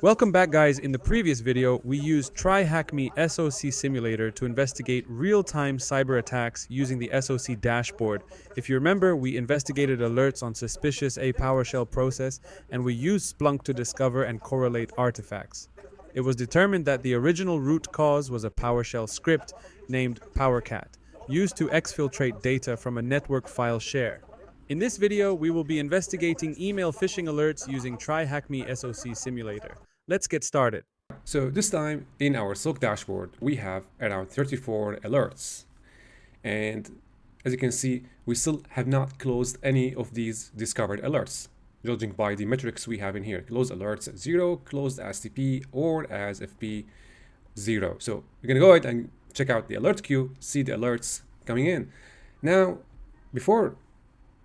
Welcome back, guys. In the previous video, we used TryHackMe SOC Simulator to investigate real-time cyber attacks using the SOC Dashboard. If you remember, we investigated alerts on suspicious PowerShell process, and we used Splunk to discover and correlate artifacts. It was determined that the original root cause was a PowerShell script named PowerCat, used to exfiltrate data from a network file share. In this video, we will be investigating email phishing alerts using TryHackMe SOC Simulator. Let's get started. So this time in our SOC dashboard, we have around 34 alerts. And as you can see, we still have not closed any of these discovered alerts, judging by the metrics we have in here. Closed alerts at 0, closed as TP or as FP 0. So we're going to go ahead and check out the alert queue, see the alerts coming in. Now, before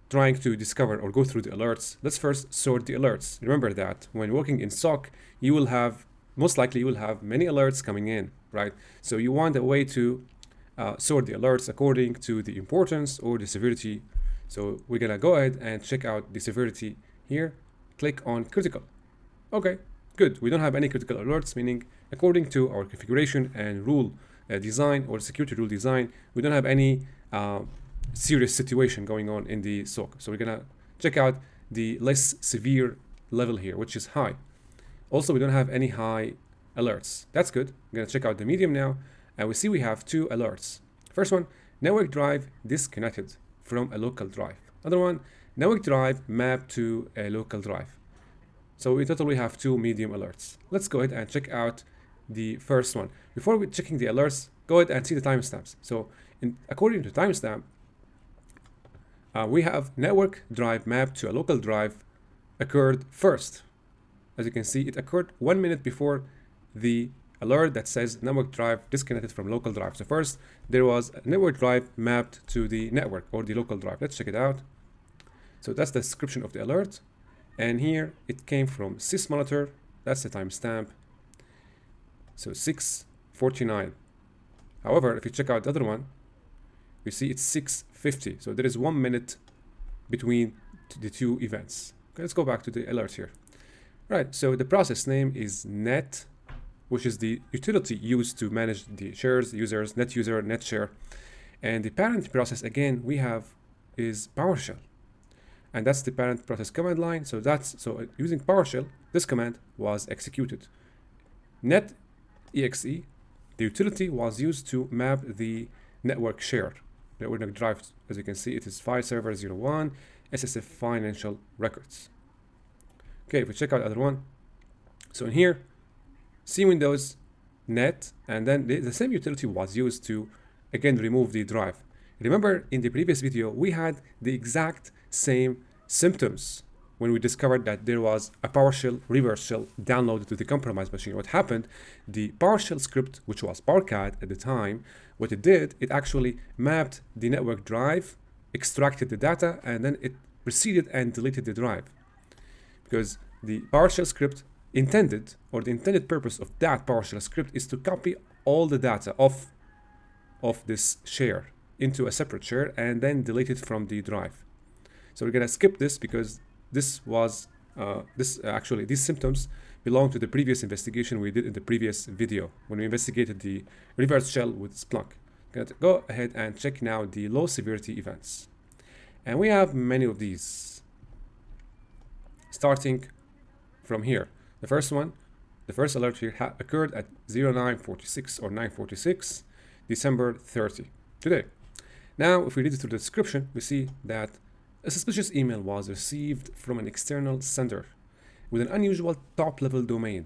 trying to discover or go through the alerts, let's first sort the alerts. Remember that when working in SOC, you will have, most likely you will have many alerts coming in, right? So you want a way to sort the alerts according to the importance or the severity. So we're gonna go ahead and check out the severity here. Click on critical. Okay, good. We don't have any critical alerts, meaning according to our configuration and rule design or security rule design, we don't have any serious situation going on in the SOC. So we're gonna check out the less severe level here, which is high. Also, we don't have any high alerts. That's good. I'm gonna check out the medium now, and we see we have 2 alerts. First one, network drive disconnected from a local drive. Other one, network drive mapped to a local drive. So we totally have 2 medium alerts. Let's go ahead and check out the first one. Before we checking the alerts, go ahead and see the timestamps. So according to timestamp, we have network drive mapped to a local drive occurred first. As you can see, it occurred 1 minute before the alert that says network drive disconnected from local drive. So first, there was a network drive mapped to the network or the local drive. Let's check it out. So that's the description of the alert. And here it came from sysmonitor. That's the timestamp. So 6:49. However, if you check out the other one, you see it's 6:50. So there is 1 minute between the 2 events. Okay, let's go back to the alert here. Right, so the process name is net, which is the utility used to manage the shares, users, net user, net share. And the parent process, again, we have is PowerShell. And that's the parent process command line. So using PowerShell, this command was executed. Net exe, the utility was used to map the network share. Network drive, as you can see, it is file server 01, SSF financial records. Okay, if we check out the other one, so in here, C Windows, net, and then the same utility was used to, again, remove the drive. Remember, in the previous video, we had the exact same symptoms when we discovered that there was a PowerShell reverse shell downloaded to the compromised machine. What happened? The PowerShell script, which was PowerCat at the time, what it did, it actually mapped the network drive, extracted the data, and then it proceeded and deleted the drive. Because the PowerShell script intended, or the intended purpose of that PowerShell script is to copy all the data of this share into a separate share and then delete it from the drive. So we're gonna skip this because this was, these symptoms belong to the previous investigation we did in the previous video when we investigated the reverse shell with Splunk. Gonna go ahead and check now the low severity events. And we have many of these. Starting from here, the first alert here occurred at 09:46 or 9:46, December 30, today. Now, if we read through the description, we see that a suspicious email was received from an external sender with an unusual top-level domain.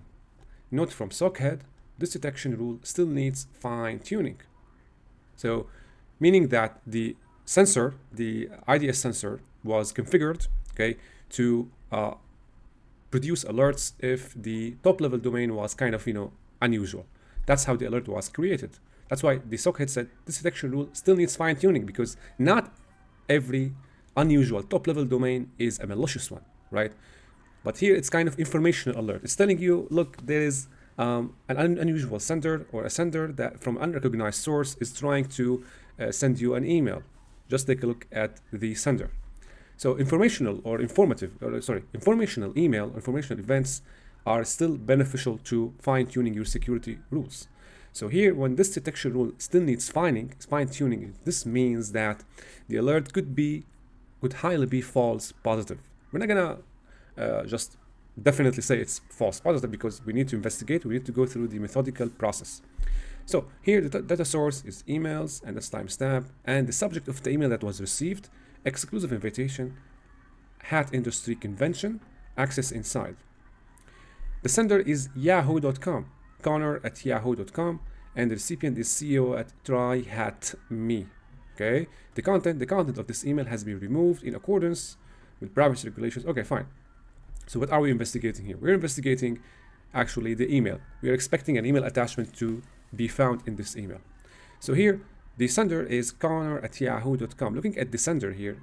Note from SOC head, this detection rule still needs fine-tuning. So, meaning that the sensor, the IDS sensor, was configured, okay, to produce alerts if the top-level domain was kind of, unusual. That's how the alert was created. That's why the SOC head said this detection rule still needs fine-tuning, because not every unusual top-level domain is a malicious one, right? But here it's kind of informational alert. It's telling you, look, there is an unusual sender or a sender that from unrecognized source is trying to send you an email. Just take a look at the sender. So informational email, informational events are still beneficial to fine-tuning your security rules. So here, when this detection rule still needs fine-tuning, this means that the alert could highly be false positive. We're not gonna just definitely say it's false positive because we need to investigate, we need to go through the methodical process. So here the data source is emails and this timestamp, and the subject of the email that was received, exclusive invitation, hat industry convention, access inside. The sender is yahoo.com, Connor@yahoo.com, and the recipient is CEO at TryHackMe. Okay, the content of this email has been removed in accordance with privacy regulations. Okay, fine. So what are we investigating here? We're investigating actually the email. We are expecting an email attachment to be found in this email. So here, the sender is Connor@yahoo.com. Looking at the sender here,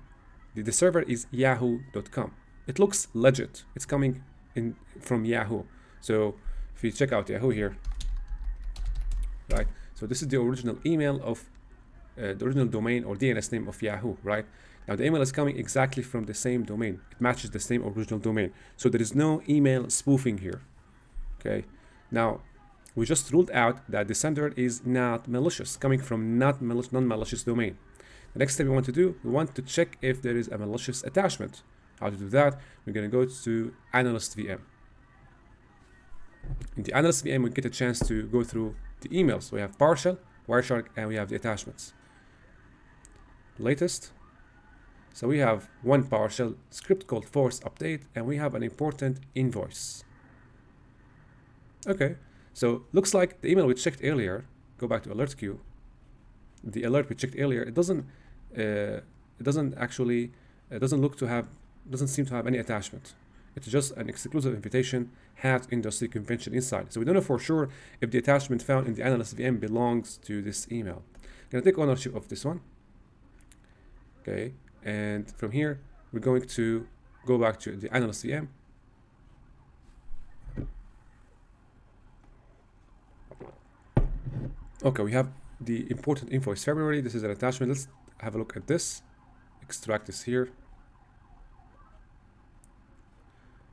the server is yahoo.com. It looks legit. It's coming in from Yahoo. So if you check out Yahoo here, right? So this is the original email of the original domain or DNS name of Yahoo, right? Now the email is coming exactly from the same domain. It matches the same original domain. So there is no email spoofing here. Okay. Now we just ruled out that the sender is not malicious, coming from non-malicious domain. The next step we want to do, we want to check if there is a malicious attachment. How to do that? We're going to go to Analyst VM. In the Analyst VM, we get a chance to go through the emails. We have partial, Wireshark, and we have the attachments. Latest. So we have one partial script called force update, and we have an important invoice. Okay, so looks like the email we checked earlier, go back to alert queue, the alert we checked earlier, it doesn't seem to have any attachment. It's just an exclusive invitation, hat industry convention inside. So we don't know for sure if the attachment found in the Analyst VM belongs to this email. I'm gonna take ownership of this one. Okay, and from here, we're going to go back to the Analyst VM. Okay, we have the important invoice February. This is an attachment. Let's have a look at this. Extract this here.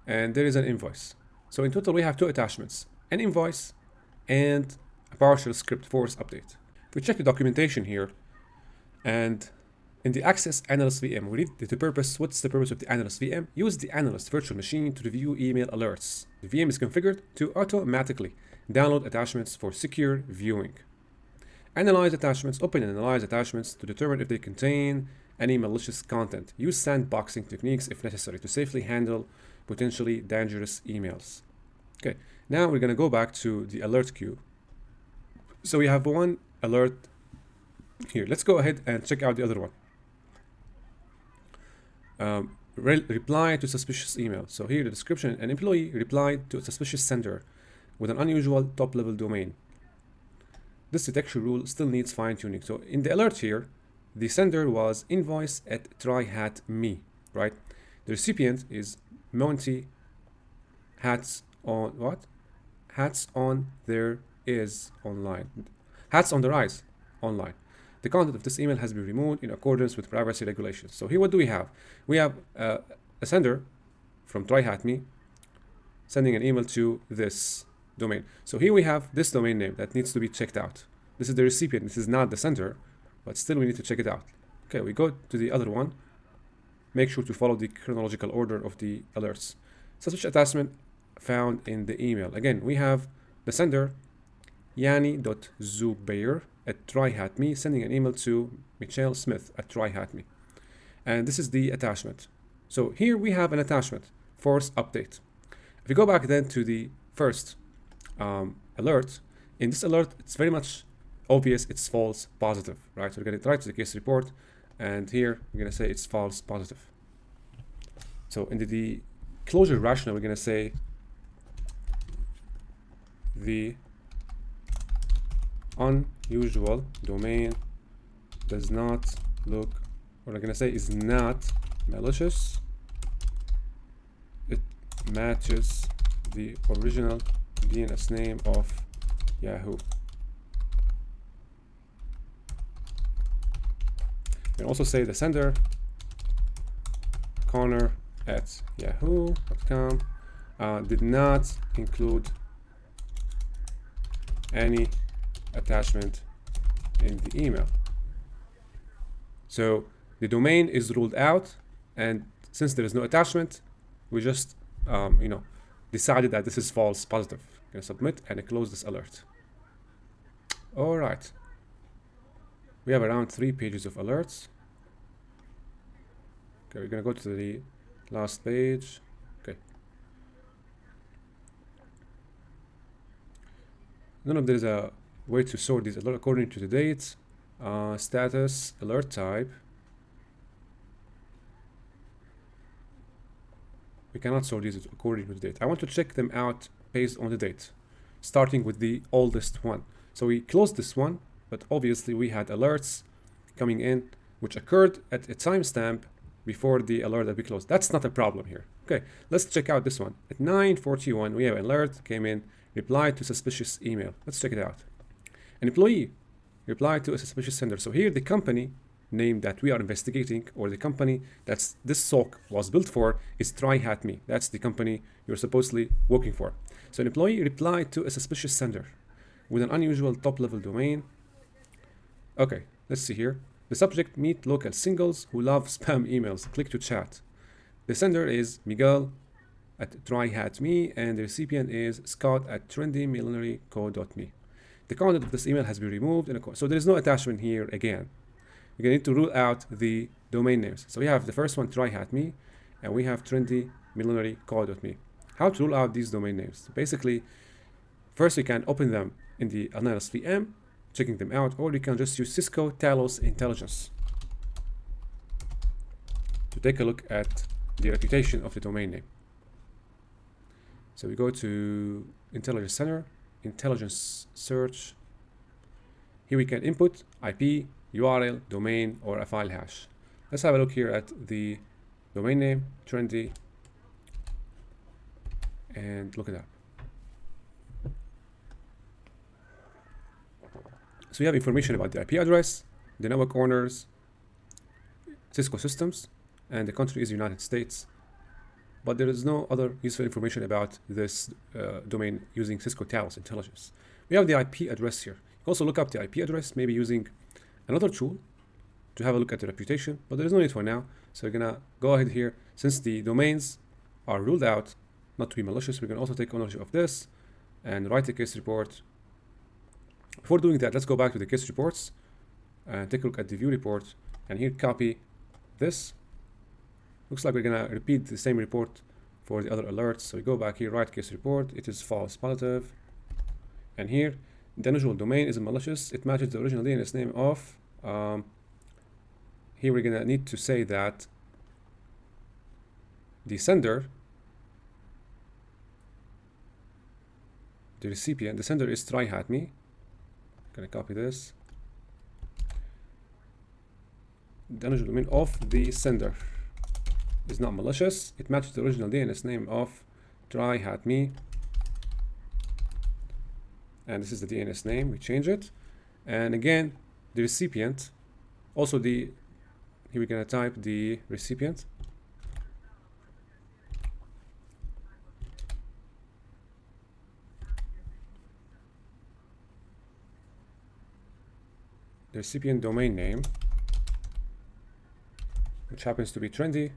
And there is an invoice. So in total, we have two attachments, an invoice and a partial script force update. If we check the documentation here, and in the Access Analyst VM, we read what's the purpose of the Analyst VM? Use the Analyst virtual machine to review email alerts. The VM is configured to automatically download attachments for secure viewing. Analyze attachments, open and analyze attachments to determine if they contain any malicious content. Use sandboxing techniques if necessary to safely handle potentially dangerous emails. Okay, now we're going to go back to the alert queue. So we have one alert here. Let's go ahead and check out the other one. Reply to suspicious email. So here the description, an employee replied to a suspicious sender with an unusual top-level domain. This detection rule still needs fine-tuning. So in the alert here, the sender was invoice@TryHackMe, right? The recipient is Monty hats on what? Hats on their is online. Hats on their eyes online. The content of this email has been removed in accordance with privacy regulations. So here what do we have? We have a sender from TryHackMe sending an email to this domain. So here we have this domain name that needs to be checked out. This is the recipient, this is not the sender, but still we need to check it out. Okay, we go to the other one. Make sure to follow the chronological order of the alerts. Such attachment found in the email. Again, we have the sender, yanni.zubair@TryHackMe, sending an email to Michelle Smith at TryHackMe. And this is the attachment. So here we have an attachment, force update. If we go back then to the first alert, in this alert, it's very much obvious it's false positive, right? So we're going to try to the case report, and here we're going to say it's false positive. So in the closure rationale, we're going to say the unusual domain does not look, what I'm going to say is not malicious. It matches the original DNS name of Yahoo. You can also say the sender, Connor@yahoo.com, did not include any attachment in the email. So the domain is ruled out, and since there is no attachment, we just decided that this is false positive. I'm gonna submit and close this alert. All right, we have around 3 pages of alerts. Okay, we're gonna go to the last page. Okay, none of there is a way to sort these alerts according to the date, status, alert type. We cannot sort these according to the date. I want to check them out based on the date, starting with the oldest one. So we closed this one, but obviously we had alerts coming in which occurred at a timestamp before the alert that we closed. That's not a problem here. Okay, let's check out this one. At 9:41, we have an alert came in, replied to suspicious email. Let's check it out. An employee replied to a suspicious sender. So here the company name that we are investigating, or the company that's this SOC was built for, is TryHackMe. That's the company you're supposedly working for. So an employee replied to a suspicious sender with an unusual top-level domain. Okay, let's see here. The subject: meet local singles who love spam emails. Click to chat. The sender is Miguel at TryHackMe, and the recipient is Scott at trendymillineryco.me. The content of this email has been removed, so there is no attachment here again. We're going to need to rule out the domain names. So we have the first one, TryHackMe, and we have trendymillineryco.me. How to rule out these domain names? So basically, first we can open them in the Analyst VM, checking them out, or we can just use Cisco Talos Intelligence to take a look at the reputation of the domain name. So we go to Intelligence Center, Intelligence Search. Here we can input IP, URL, domain, or a file hash. Let's have a look here at the domain name, trendy, and look it up. So we have information about the IP address, the network owners, Cisco systems, and the country is United States. But there is no other useful information about this domain using Cisco Talos Intelligence. We have the IP address here. You can also look up the IP address, maybe using another tool to have a look at the reputation, but there is no need for now. So we're gonna go ahead here. Since the domains are ruled out not to be malicious, we're gonna also take ownership of this and write a case report. Before doing that, let's go back to the case reports and take a look at the view report, and here copy this. Looks like we're gonna repeat the same report for the other alerts. So we go back here, write case report, it is false positive, and here the unusual domain is malicious. It matches the original DNS name of, here we're gonna need to say that the sender, the recipient, the sender is TryHackMe. Gonna copy this. The unusual domain of the sender is not malicious. It matches the original DNS name of TryHackMe. And this is the DNS name, we change it. And again, the recipient, also here we're gonna type the recipient. The recipient domain name, which happens to be trendy,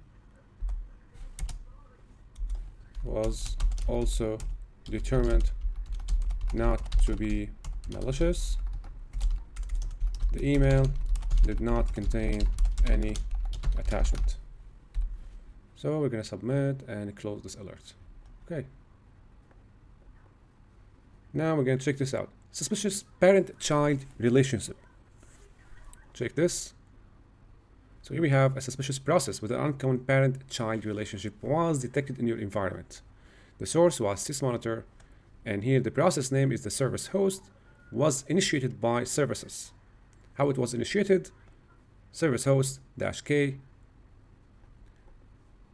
was also determined not to be malicious. The email did not contain any attachment. So we're going to submit and close this alert. Okay. Now we're going to check this out. Suspicious parent-child relationship. Check this. So here we have a suspicious process with an uncommon parent-child relationship was detected in your environment. The source was sysmonitor, and here the process name is the service host, was initiated by services. How it was initiated? Service host -k.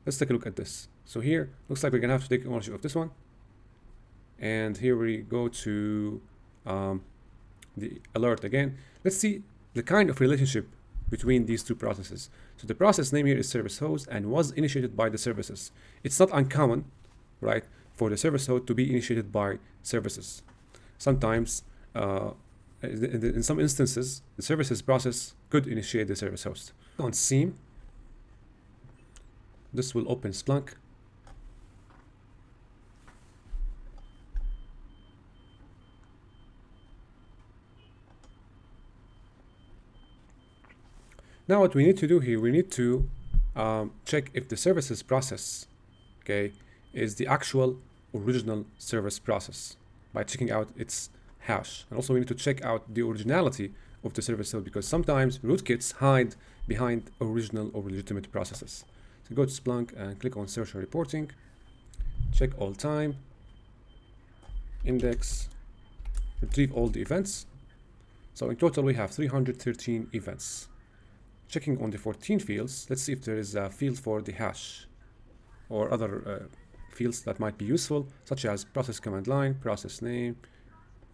Let's take a look at this. So here, looks like we're gonna have to take ownership of this one. And here we go to the alert again. Let's see the kind of relationship between these two processes. So the process name here is service host and was initiated by the services. It's not uncommon, right, for the service host to be initiated by services. Sometimes, in some instances, the services process could initiate the service host. On SIEM, this will open Splunk. Now what we need to do here, we need to check if the services process, okay, is the actual original service process by checking out its hash. And also we need to check out the originality of the service host, because sometimes rootkits hide behind original or legitimate processes. So go to Splunk and click on Search and Reporting, check all time, index, retrieve all the events. So in total we have 313 events. Checking on the 14 fields, let's see if there is a field for the hash or other fields that might be useful, such as process command line, process name,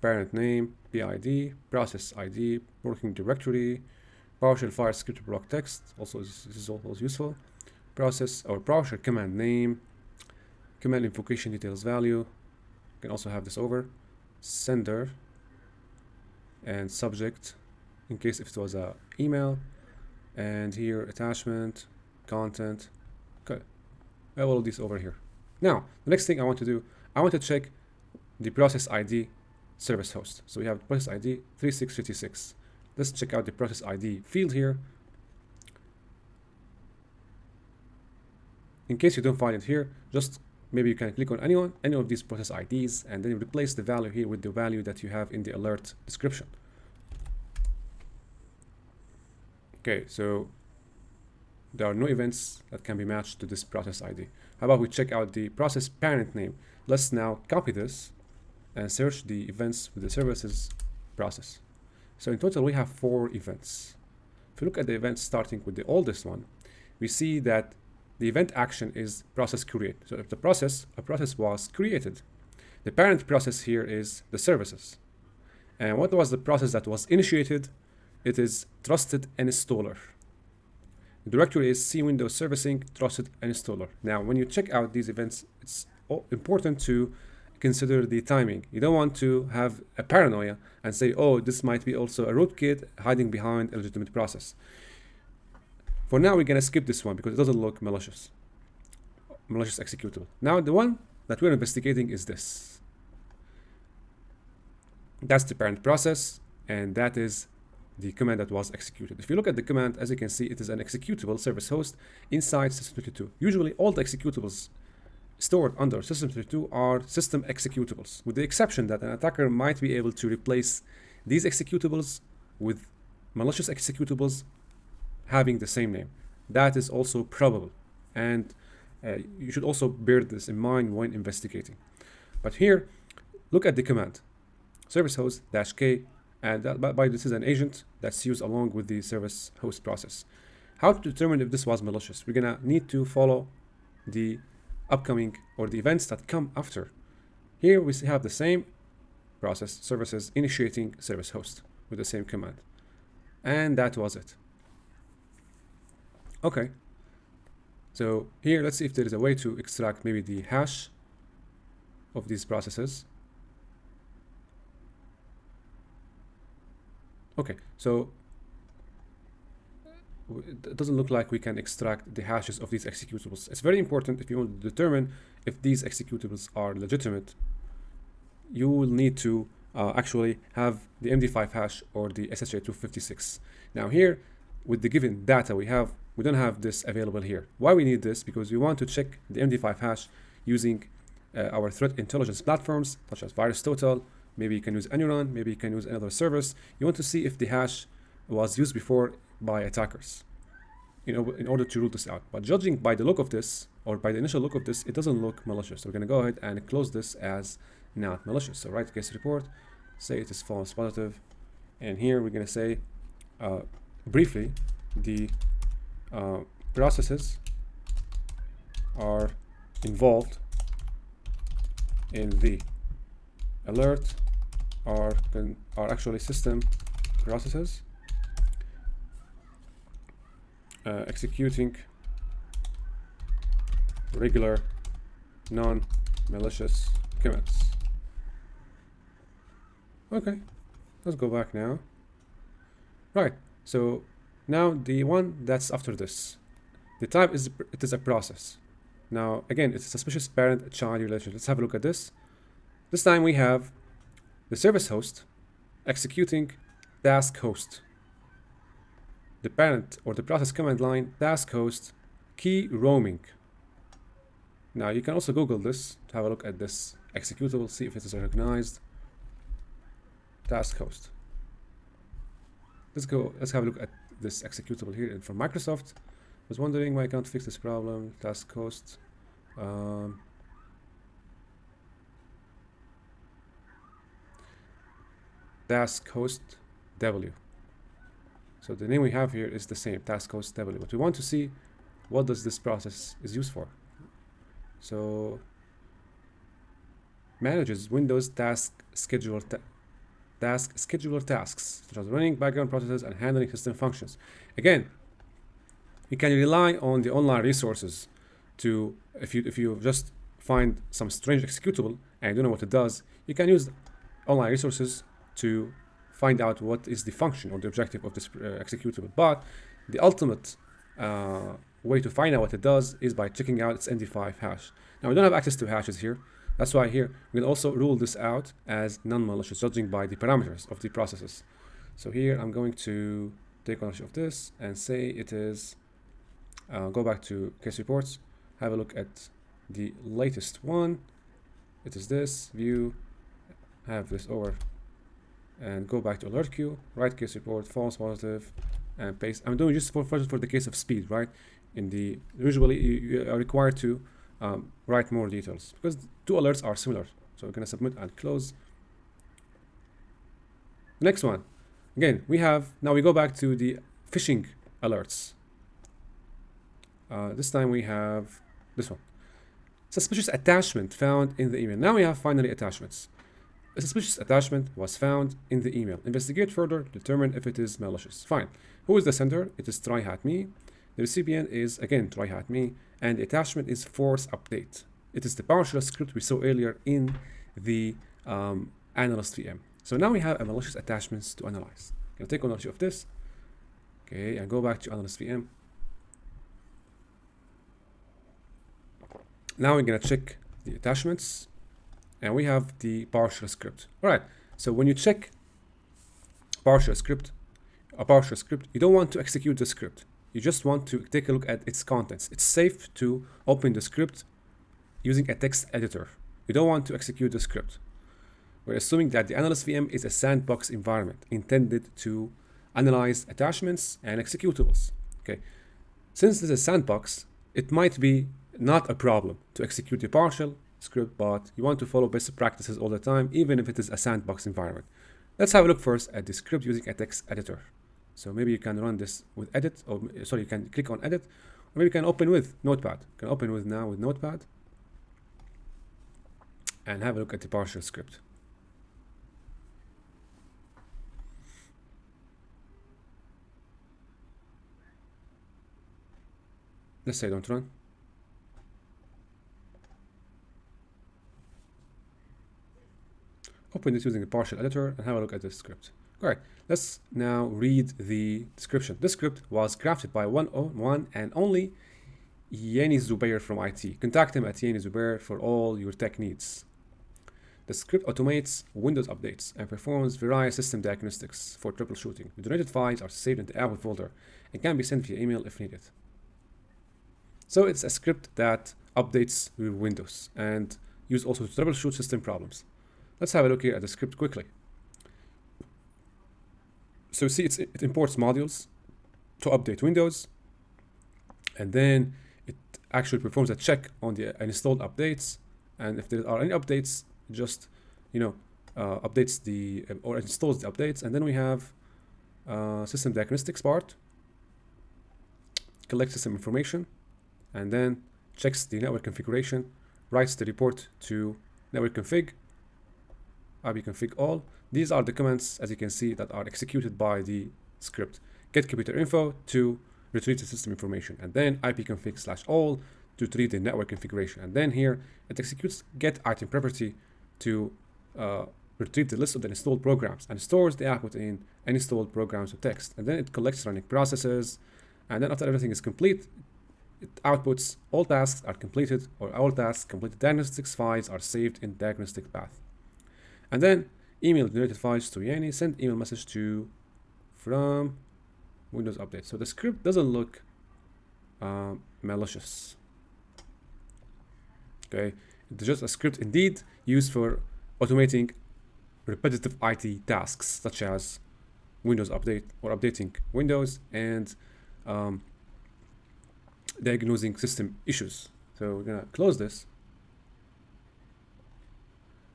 parent name, PID, process ID, working directory, PowerShell file script block text. Also, this is also useful. Process or PowerShell command name, command invocation details value. You can also have this over sender and subject in case if it was a email. And here attachment, content. Okay, I have all of these over here. Now the next thing I want to do, I want to check the process ID service host. So we have process ID 3656. Let's check out the process ID field here. In case you don't find it here, just maybe you can click on any of these process IDs and then replace the value here with the value that you have in the alert description. Okay, so there are no events that can be matched to this process ID. How about we check out the process parent name? Let's now copy this and search the events with the services process. So in total, we have 4 events. If you look at the events starting with the oldest one, we see that the event action is process create. So if a process was created, the parent process here is the services. And what was the process that was initiated? It is trusted installer. The directory is C Windows Servicing trusted installer. Now, when you check out these events, it's important to consider the timing. You don't want to have a paranoia and say, oh, this might be also a rootkit hiding behind a legitimate process. For now, we're going to skip this one because it doesn't look malicious executable. Now, the one that we're investigating is this. That's the parent process, and that is the command that was executed. If you look at the command, as you can see, it is an executable service host inside System32. Usually, all the executables stored under System32 are system executables, with the exception that an attacker might be able to replace these executables with malicious executables having the same name. That is also probable, and you should also bear this in mind when investigating. But here, look at the command, service host -k, and by this is an agent that's used along with the service host process. How to determine if this was malicious? We're gonna need to follow the upcoming or the events that come after. Here we have the same process, services initiating service host with the same command, and that was it. Okay, so here let's see if there is a way to extract maybe the hash of these processes. Okay, so it doesn't look like we can extract the hashes of these executables. It's very important if you want to determine if these executables are legitimate. You will need to actually have the MD5 hash or the SHA-256. Now here, with the given data we don't have this available here. Why we need this? Because we want to check the MD5 hash using our threat intelligence platforms, such as VirusTotal. Maybe you can use Anyron, maybe you can use another service. You want to see if the hash was used before by attackers, in order to rule this out. But judging by the look of this, or by the initial look of this, it doesn't look malicious. So we're going to go ahead and close this as not malicious. So write case report, say it is false positive, and here we're going to say briefly the processes are involved in the alert are actually system processes executing regular malicious commands. Okay, let's go back now. Right, so now the one that's after this, the type is it is a process. Now again, it's a suspicious parent-child relation. Let's have a look at this. This time we have the service host executing task host. The parent or the process command line task host key roaming. Now you can also Google this to have a look at this executable, see if it is recognized. Task host. Let's have a look at this executable here from Microsoft. I was wondering why I can't fix this problem. Task host. Task host W. So the name we have here is the same, task host W. But we want to see what does this process is used for. So manages Windows task scheduler tasks, such as running background processes and handling system functions. Again, you can rely on the online resources to, if you just find some strange executable and you don't know what it does, you can use online resources to find out what is the function or the objective of this executable. But the ultimate way to find out what it does is by checking out its MD5 hash. Now we don't have access to hashes here. That's why here we can also rule this out as non-malicious, judging by the parameters of the processes. So here I'm going to take ownership of this and say it is, go back to case reports, have a look at the latest one. It is this, view, have this over, and go back to alert queue, write case report, false positive, and paste. I'm doing just for the case of speed, right? Usually you are required to write more details because two alerts are similar. So we're going to submit and close. Next one. Again, now we go back to the phishing alerts. This time we have this one. Suspicious attachment found in the email. Now we have finally attachments. A suspicious attachment was found in the email. Investigate further, determine if it is malicious. Fine. Who is the sender? It is TryHackMe. The recipient is, again, TryHackMe. And the attachment is force update. It is the PowerShell script we saw earlier in the Analyst VM. So now we have a malicious attachments to analyze. I'm going to take ownership of this. Okay, and go back to Analyst VM. Now we're going to check the attachments. And we have the PowerShell script. All right, so when you check a PowerShell script, you don't want to execute the script. You just want to take a look at its contents. It's safe to open the script using a text editor. You don't want to execute the script. We're assuming that the Analyst VM is a sandbox environment intended to analyze attachments and executables. Okay, since this is a sandbox, it might be not a problem to execute the PowerShell script, but you want to follow best practices all the time, even if it is a sandbox environment. Let's have a look first at the script using a text editor. So maybe you can run this with edit, or sorry, you can click on edit, or maybe you can open with Notepad. You can open with now with Notepad and have a look at the PowerShell script. Let's say don't run. Open this using the PowerShell editor and have a look at this script. All right, let's now read the description. This script was crafted by one and only Yeni Zubair from IT. Contact him at Yeni Zubair for all your tech needs. The script automates Windows updates and performs various system diagnostics for troubleshooting. The donated files are saved in the Apple folder and can be sent via email if needed. So it's a script that updates your Windows and used also to troubleshoot system problems. Let's have a look here at the script quickly. So see, it imports modules to update Windows, and then it actually performs a check on the installed updates, and if there are any updates, just updates the or installs the updates. And then we have system diagnostics part, collects system information, and then checks the network configuration, writes the report to network config, ipconfig all. These are the commands, as you can see, that are executed by the script. Get computer info to retrieve the system information, and then ipconfig/all to treat the network configuration. And then here it executes get item property to retrieve the list of the installed programs and stores the output in installed programs of text. And then it collects running processes. And then after everything is complete, it outputs all tasks are completed, or all tasks completed diagnostics files are saved in diagnostic path. And then email generated files to Yanni, send email message to from Windows Update. So the script doesn't look malicious. Okay, it's just a script indeed used for automating repetitive IT tasks such as Windows Update or updating Windows and diagnosing system issues. So we're gonna close this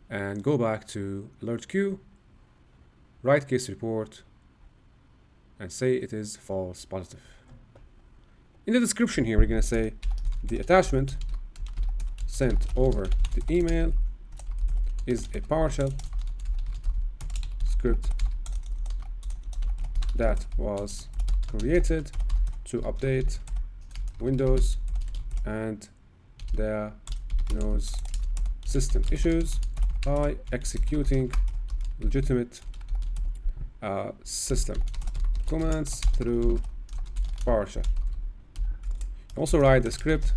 and go back to alert queue, write case report, and say it is false positive. In the description here, we're gonna say the attachment sent over the email is a PowerShell script that was created to update Windows and diagnose system issues by executing legitimate system commands through PowerShell. Also write the script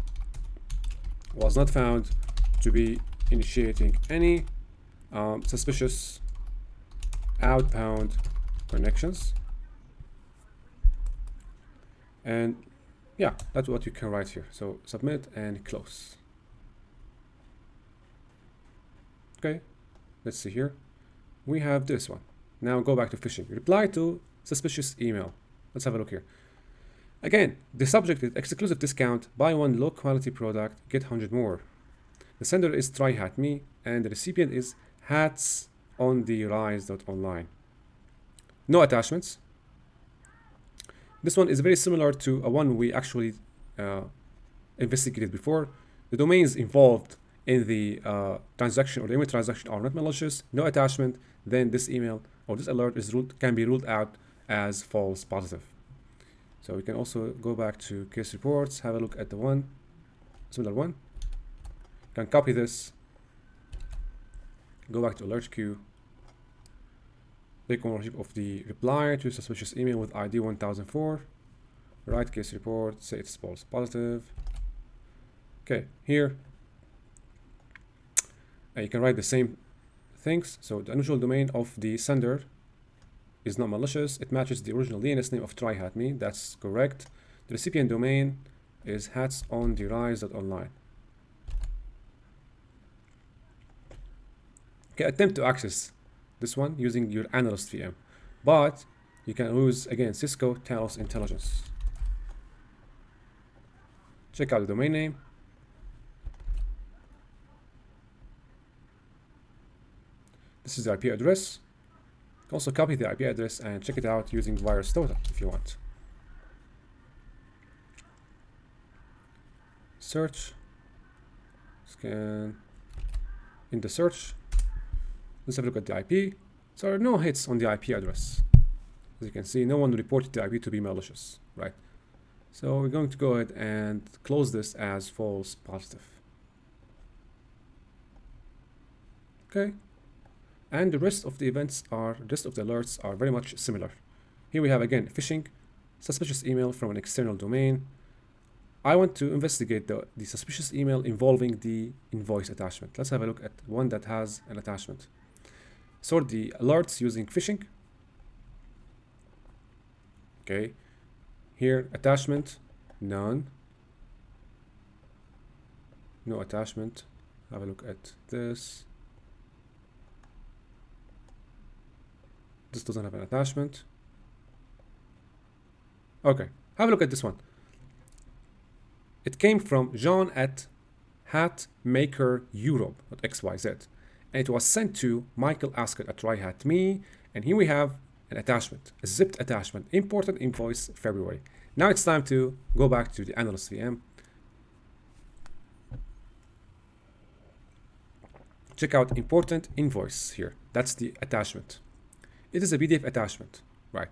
was not found to be initiating any suspicious outbound connections. And yeah, that's what you can write here. So submit and close. Okay, let's see here. We have this one. Now go back to phishing. Reply to suspicious email. Let's have a look here. Again, the subject is exclusive discount, buy one low quality product, get 100 more. The sender is TryHackMe and the recipient is hatsontherise.online. No attachments. This one is very similar to a one we actually investigated before. The domains involved in the transaction or the email transaction are not malicious, no attachment, then this email or this alert is can be ruled out as false positive. So we can also go back to case reports, have a look at the one, similar one. You can copy this, go back to alert queue, take ownership of the reply to suspicious email with ID 1004, write case report, say it's false positive. Okay, here you can write the same things. So the unusual domain of the sender is not malicious. It matches the original DNS name of TryHackMe. That's correct. The recipient domain is hatsontherise.online. Okay, attempt to access this one using your analyst VM, but you can use again Cisco Talos Intelligence. Check out the domain name. This is the IP address. You can also copy the IP address and check it out using VirusTotal if you want. Search, scan. In the search, let's have a look at the IP. So there are no hits on the IP address. As you can see, no one reported the IP to be malicious, right? So we're going to go ahead and close this as false positive. Okay. And the rest of the events are, the rest of the alerts are very much similar. Here we have again phishing, suspicious email from an external domain. I want to investigate the suspicious email involving the invoice attachment. Let's have a look at one that has an attachment. Sort the alerts using phishing. Okay, here attachment, none. No attachment. Have a look at this. This doesn't have an attachment. Okay, have a look at this one. It came from John at hatmakereurope.xyz, and it was sent to Michael Asker at TryHackMe, and here we have an attachment, a zipped attachment, imported invoice February. Now it's time to go back to the analyst VM. Check out important invoice here. That's the attachment. It is a PDF attachment, right?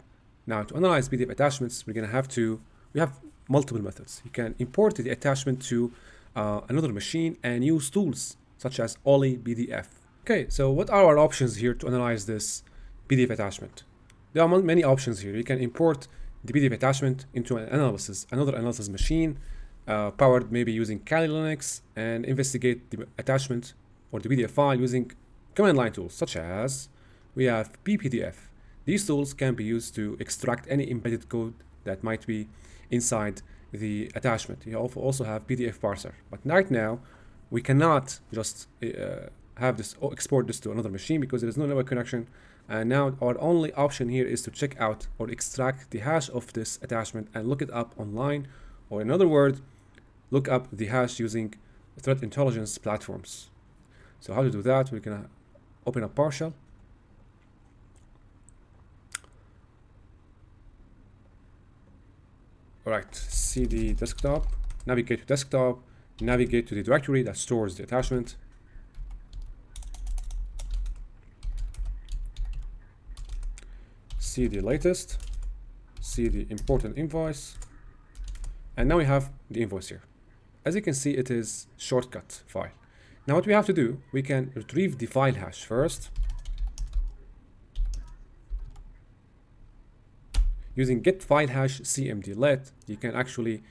Now to analyze PDF attachments, we have multiple methods. You can import the attachment to another machine and use tools such as Oli PDF. Okay, so what are our options here to analyze this PDF attachment? There are many options here. You can import the PDF attachment into another analysis machine, powered maybe using Kali Linux, and investigate the attachment or the PDF file using command line tools such as we have PPDF. These tools can be used to extract any embedded code that might be inside the attachment. You also have PDF parser, but right now we cannot just have this or export this to another machine because there is no network connection. And now our only option here is to check out or extract the hash of this attachment and look it up online, or in other words, look up the hash using threat intelligence platforms. So how to do that? We're gonna open up PowerShell. All right, cd desktop, navigate to desktop, navigate to the directory that stores the attachment. See the latest, see the important invoice, and now we have the invoice here. As you can see, it is shortcut file. Now what we have to do, we can retrieve the file hash first using get file hash cmd let. You can actually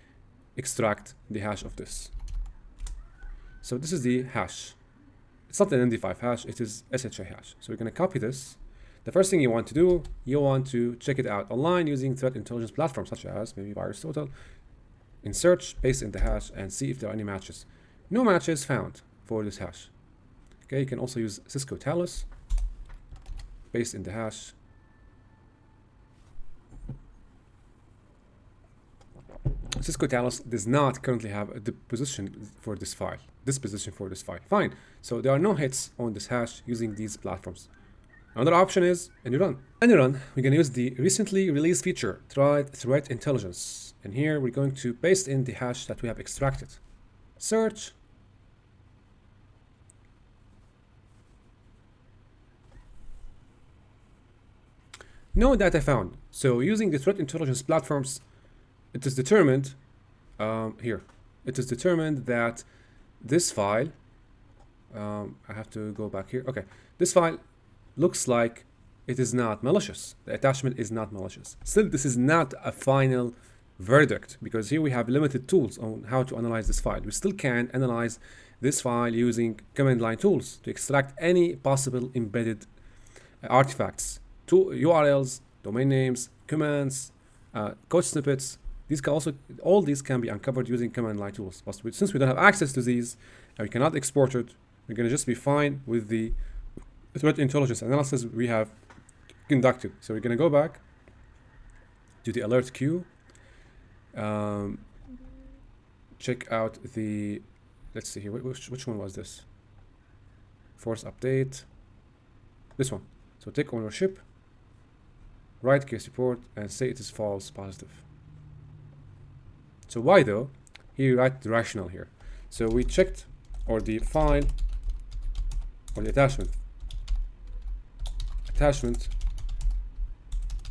extract the hash of this. So this is the hash. It's not an MD5 hash, it is SHA hash. So we're going to copy this. The first thing you want to do, you want to check it out online using threat intelligence platforms such as maybe VirusTotal. In search, paste in the hash and see if there are any matches. No matches found for this hash. Okay, you can also use Cisco Talus, paste in the hash. Cisco Talus does not currently have the position for this file, Fine. So there are no hits on this hash using these platforms. Another option is AnyRun. AnyRun, we're going to use the recently released feature, Threat Intelligence. And here we're going to paste in the hash that we have extracted. Search. No data found. So using the threat intelligence platforms, it is determined it is determined that this file, I have to go back here. Okay, this file looks like it is not malicious. The attachment is not malicious. Still, this is not a final verdict because here we have limited tools on how to analyze this file. We still can analyze this file using command line tools to extract any possible embedded artifacts, URLs, domain names, commands, code snippets. These can also, all these can be uncovered using command line tools. But since we don't have access to these and we cannot export it, we're going to just be fine with the threat intelligence analysis we have conducted. So we're going to go back to the alert queue, check out the, let's see here, which one was this? Force update, this one. So take ownership, write case report, and say it is false positive. So why though? Here you write the rationale here. So we checked, or the file, or the attachment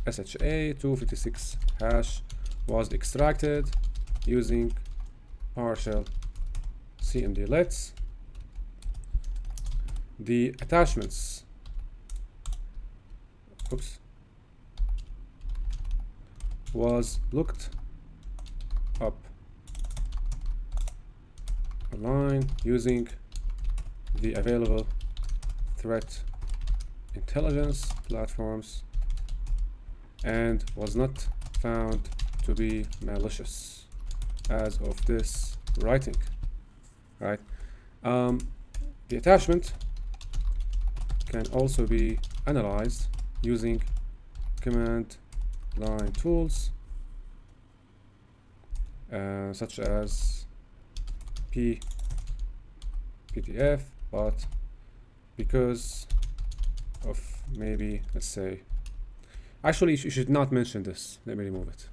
SHA-256 hash was extracted using PowerShell cmd let. The attachments, was looked up online using the available threat intelligence platforms and was not found to be malicious as of this writing. Right? The attachment can also be analyzed using command line tools such as PDF, but because of maybe, let's say, actually you should not mention this. Let me remove it.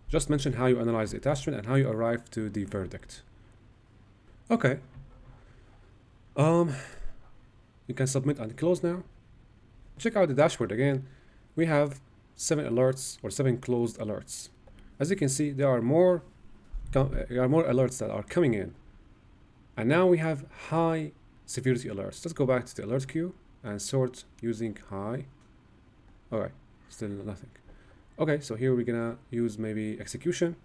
Just mention how you analyze the attachment and how you arrive to the verdict. Okay. You can submit and close now. Check out the dashboard again. We have 7 alerts or 7 closed alerts. As you can see, there are more alerts that are coming in And now we have high severity alerts. Let's go back to the alert queue and sort using high. Okay, still nothing. Okay, so here we're gonna use maybe execution,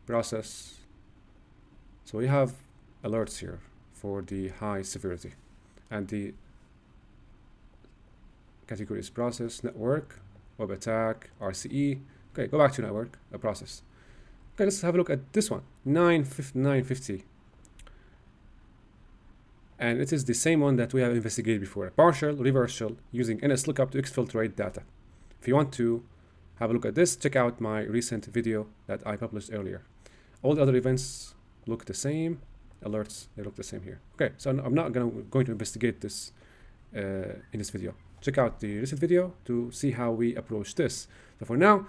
process. So we have alerts here for the high severity, and the categories process, network, web attack, RCE. Okay, go back to network, a process. Okay, let's have a look at this one, 950. And it is the same one that we have investigated before, a partial reverse shell using NS lookup to exfiltrate data. If you want to have a look at this, check out my recent video that I published earlier. All the other events look the same, alerts, they look the same here. Okay, so I'm not going to investigate this in this video. Check out the recent video to see how we approach this. So for now,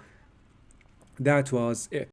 that was it.